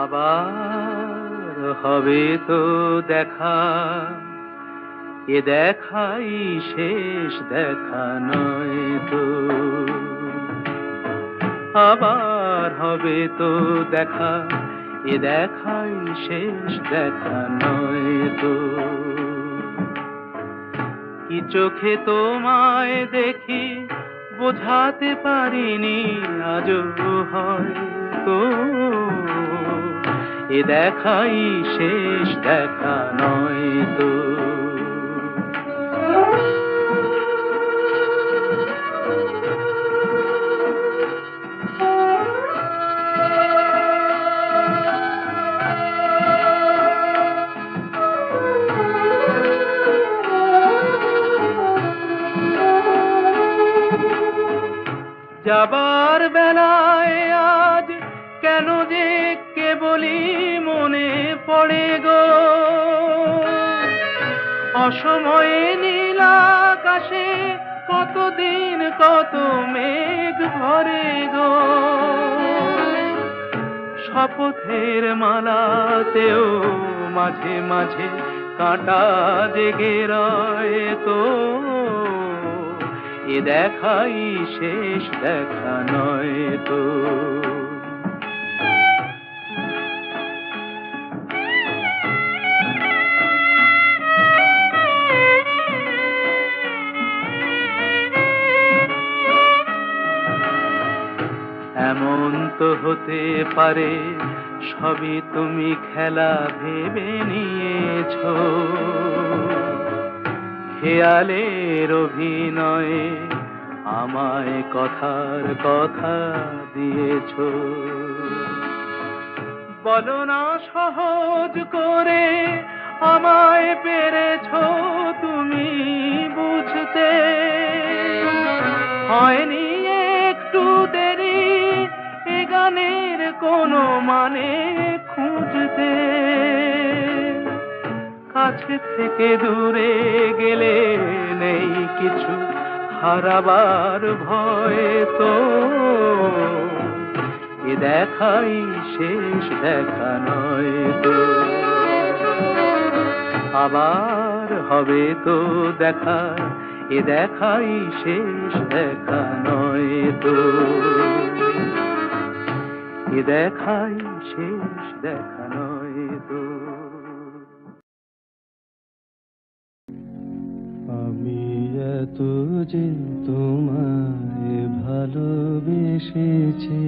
আবার হবে তো দেখা, এ দেখাই শেষ দেখা নয় তো। আবার হবে তো দেখা, এ দেখাই শেষ দেখা নয় তো। কি চোখে তোমায় দেখি বোঝাতে পারিনি আজও হয়তো, এ দেখাই শেষ দেখা নয় তো। যাবার বেলায় আজ কেন যে কেবলই মনে পড়ে গো, অসময়ে নীল আকাশে কতদিন কত মেঘ ভরে গো। শপথের মালাতেও মাঝে মাঝে কাঁটা জেগে রয় তো, এ দেখাই শেষ দেখা নয় তো। এমন তো হতে পারে সবই তুমি খেলা ভেবে নিয়েছো, খেয়ালের অভিনয়ে আমায় কথার কথা দিয়েছো। বলো না সহজ করে আমায় পেরেছো তুমি বুঝতে, হয়নি একটু দেরি এ গানের কোনো মানে খুঁজতে। কাছে থেকে দূরে গেলে নেই কিছু হারাবার ভয় তো, এ দেখাই শেষ দেখা নয় তো। আবার হবে তো দেখা, এ দেখাই শেষ দেখা নয় তো। এ দেখাই শেষ দেখা নয় তো। আমি এত যে তোমায় ভালোবেসেছি,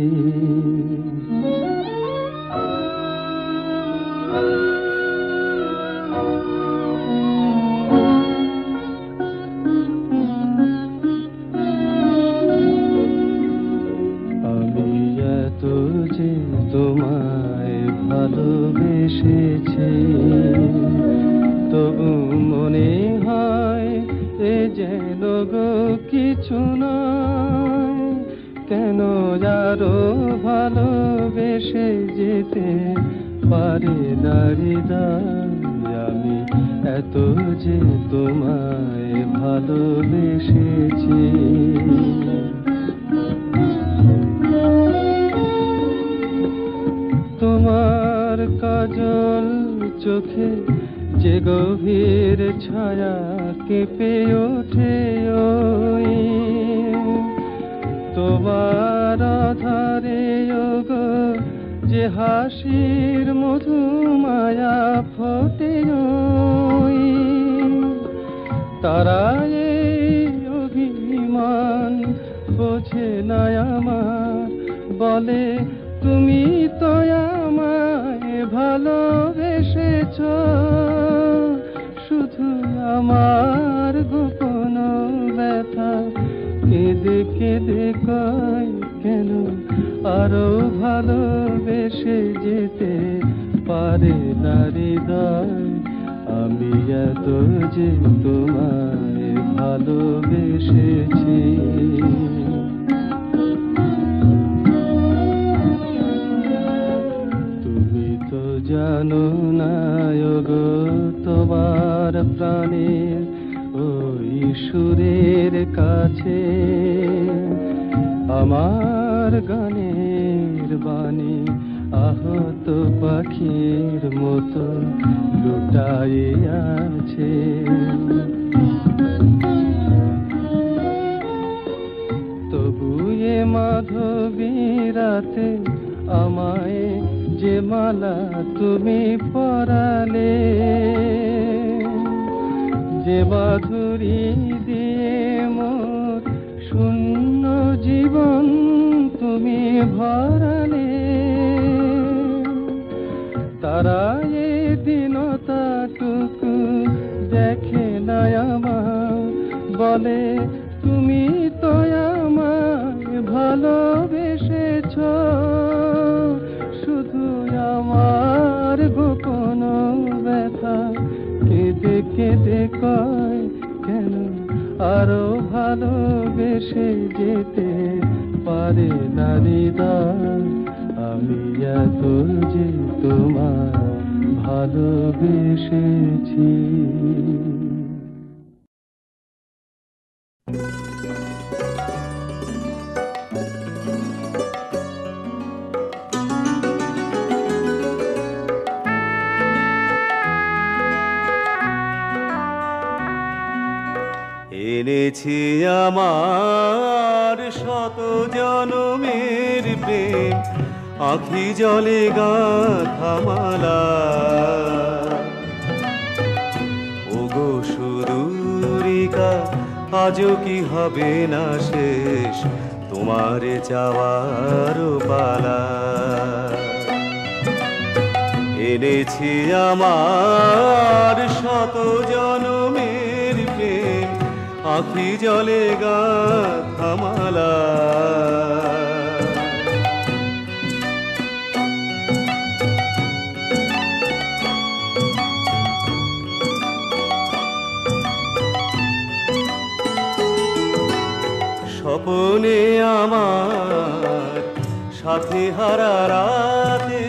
আমি এত যে তোমায় ভালোবেসেছি, তবু মনে হয় এ যেন গো কিছু নয়। কেন আরো ভালোবেসে যেতে পারে না হৃদয়, আমি এত যে তোমায় ভালোবেসেছি। তোমার কাজল চোখে যে গভীর ছায়া কেঁপে ওঠে ওই, তোমার আধারে গো যে হাসির মধু মায়া ফোটে ওই, তারা এই অভিমান বোঝে না আমার, বলে তুমি তো আমায় ভালোবেসেছ, শুধু আমার গোপন ব্যথা কেঁদে কেঁদে কয় কেন আরো ভালোবেসে যেতে পারে না হৃদয়। আমি এত যে তোমায় ভালোবেসেছি। জানো না গো তোমার প্রাণের ওই সুরের কাছে আমার গানের বাণী আহত পাখির মতো লুটায়ে আছে। তবু এ মাধবী রাতে আমায় যে মালা তুমি পরালে, যে মাধুরী দিয়ে মোর শূন্য জীবন তুমি ভরালে, তারা এ দিনটাটুকু দেখে না আমার, বলে তুমি তো আমায় ভালোবেসেছ। শুধু আমার গোপন ব্যথা কেঁদে কেঁদে কয়, কেন আরো ভালোবেসে যেতে পারে না হৃদয়। আমি এত যে তোমায় ভালোবেসেছি। এনেছি আমার শত জনমের প্রেম, আঁখি জলে গাঁথা মালা। ওগো সুদূরিকা, আজও কি হবে না শেষ তোমার চাওয়ার পালা। এনেছি আমার শত জনমের প্রেম, আঁখি জলে গাঁথা মালা। স্বপনে আমার সাথী হারা রাতে,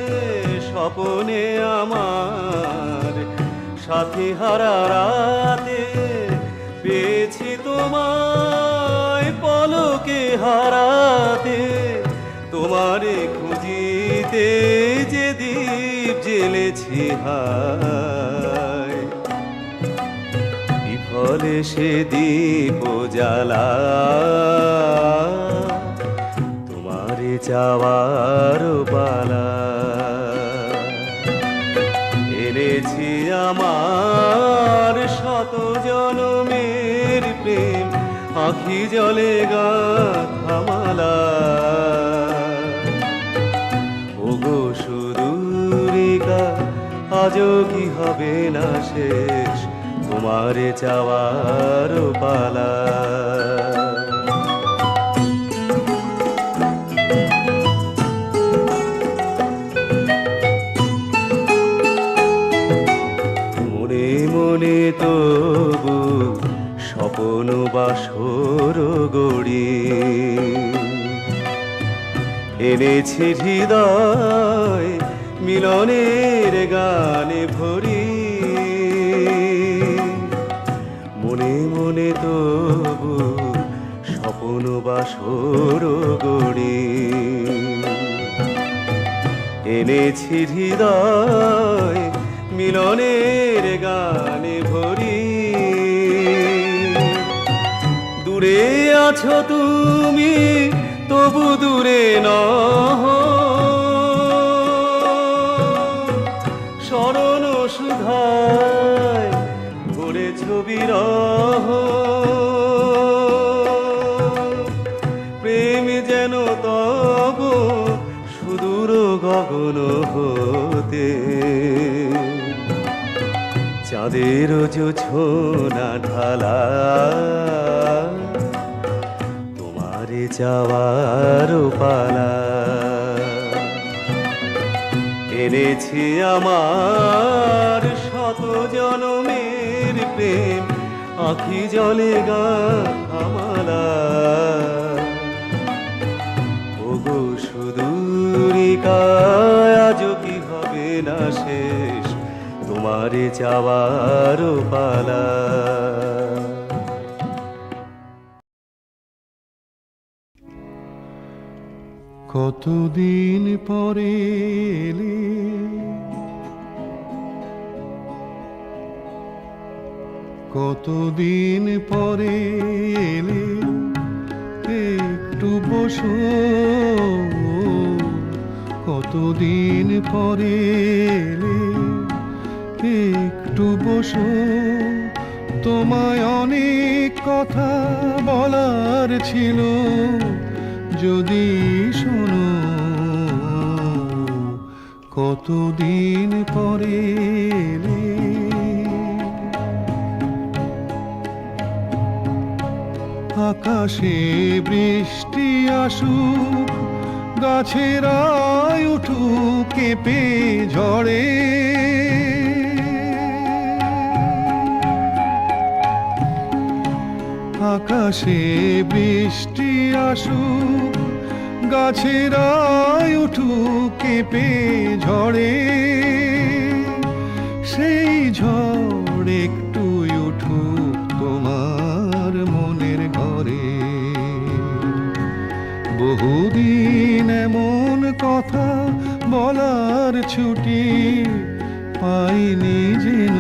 স্বপনে আমার সাথী হারা রাতে পেয়েছি তোমায় পলকে হারাতে। তোমারে খুঁজিতে যে দীপ জ্বেলেছি হায়, বিফলে সে দীপ জ্বালা। তোমারে চাওয়ার পালা। এনেছি আমার শত জনমের প্রেম, আঁখি জলে গাঁথা মালা। ওগো সুদূরিকা, আজও কি হবে না শেষ তোমারে চাওয়ার পালা। মনে মনে তবু স্বপন বাসর গড়ি, এনেছি হৃদয় মিলনের গানে ভরি। মনে মনে তবু স্বপন বাসর গড়ি, এনেছি হৃদয় মিলনের গানে ভরি। দূরে আছো তুমি তবু দূরে নহ, স্মরণ সুধায় ভরেছ বিরহ। প্রেম যেন তব সুদূর গগন হতে, চাঁদের জোছনা ঢালা। তোমারে চাওয়ার পালা। এনেছি আমার শত জনমের প্রেম, আঁখি জলে গাঁথা মালা। ওগো সুদূরিকা, আজও কি হবে না শেষ তোমারে চাওয়ার পালা। কতদিন পরে এলে, কতদিন পরে এলে, একটু বসো, কতদিন পরে এলে, একটু বসো, তোমায় অনেক কথা বলার ছিল, যদি শোনো, কতদিন পরে এলে। আকাশে বৃষ্টি আসুক, গাছেরাই উঠুক কেঁপে ঝড়ে, আকাশে বৃষ্টি আসুক, গাছেরাই উঠুক কেঁপে ঝড়ে, সেই ঝড় একটু উঠুক তোমার মনের ঘরে। বহুদিন এমন কথা বলার ছুটি পাইনি যেন,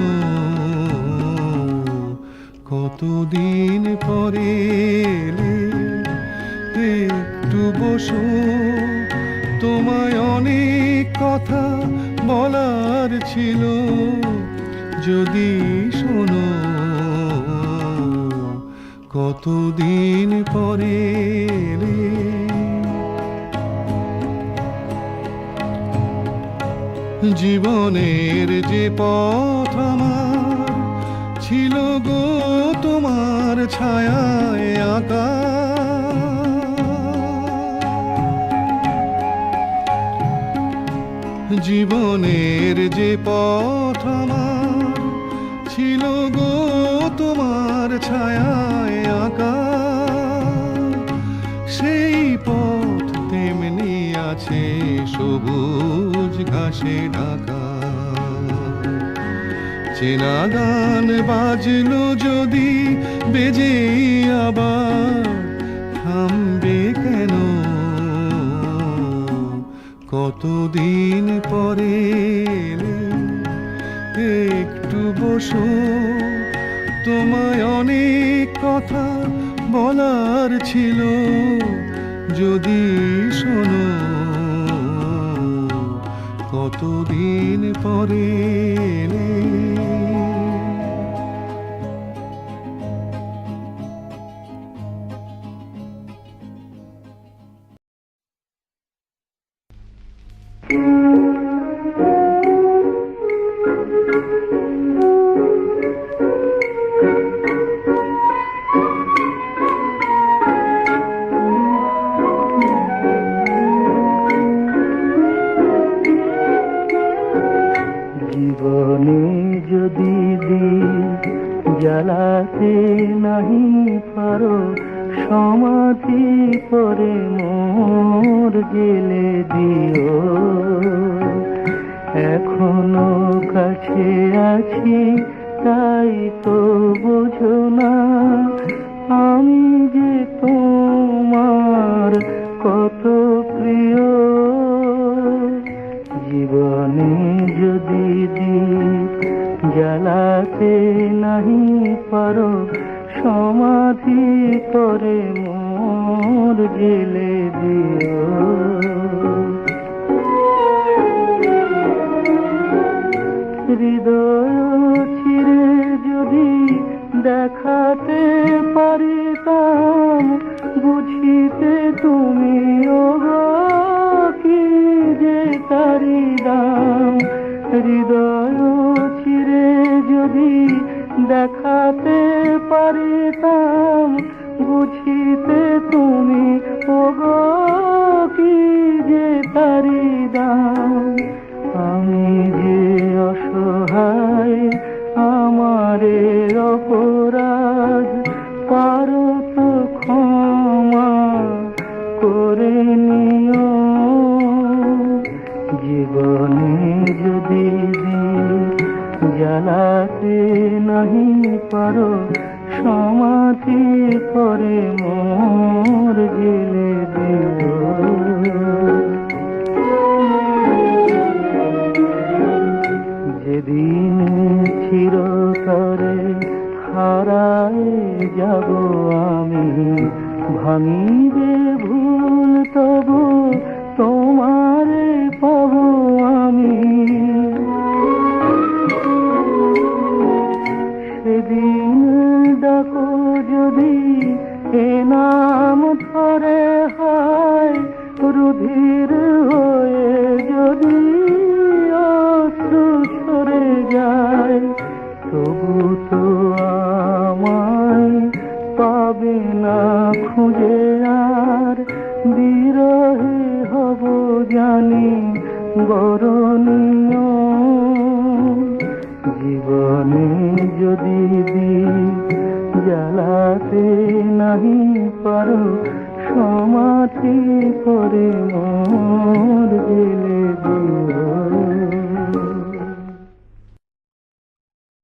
কতদিন পরে এলে, একটু বসো, তোমায় অনেক কথা বলার ছিল, যদি শোনো, কতদিন পরে এলে। জীবনের যে পথ আমার ছিল গো তোমার ছায়ায় আঁকা, জীবনের যে পথ আমার ছিল গো তোমার ছায়ায় আঁকা, সেই পথ তেমনি আছে সবুজ ঘাসে ঢাকা। চেনা গান বাজলো যদি বেজে আবার, থামবে কেন, কতদিন পরে এলে, একটু বসো, তোমায় অনেক কথা বলার ছিল, যদি শোনো, কতদিন পরে এলে। জীবনে যদি দিক জ্বালাতে নাহি পারো, সমাধি করে মোর জেলে দিও। এখনো কাছে আছি তাই তো বোঝো না, আমি যে তোমার কত প্রিয়। জীবনে যদি দিক জ্বালাতে নাহি পারো, সমাধি করে মোর জেলে দিও। হৃদয় ছিঁড়ে যদি দেখাতে পারিতাম, বুঝিতে তুমি কি যে তারি দাম। হৃদয় ছিঁড়ে যদি দেখাতে পারিতাম, বুঝিতে তুমি কি যে তারি দাম। আমি যে অসহায়, আমারে অপরাধ পারো তো ক্ষমা করে নিও। জীবনে যদি জ্বালাতে নাহি পারো, সমাধি করে মোর জেলে দিও। ধীর হয়ে যদি অশ্রু সরে যায়, তবু তো আমায় পাবে না খুঁজে আর, বিরহে হব জানি বরণীয়। জীবনে যদি দীপ জ্বালাতে নাহি পারো, সমাধি করে মন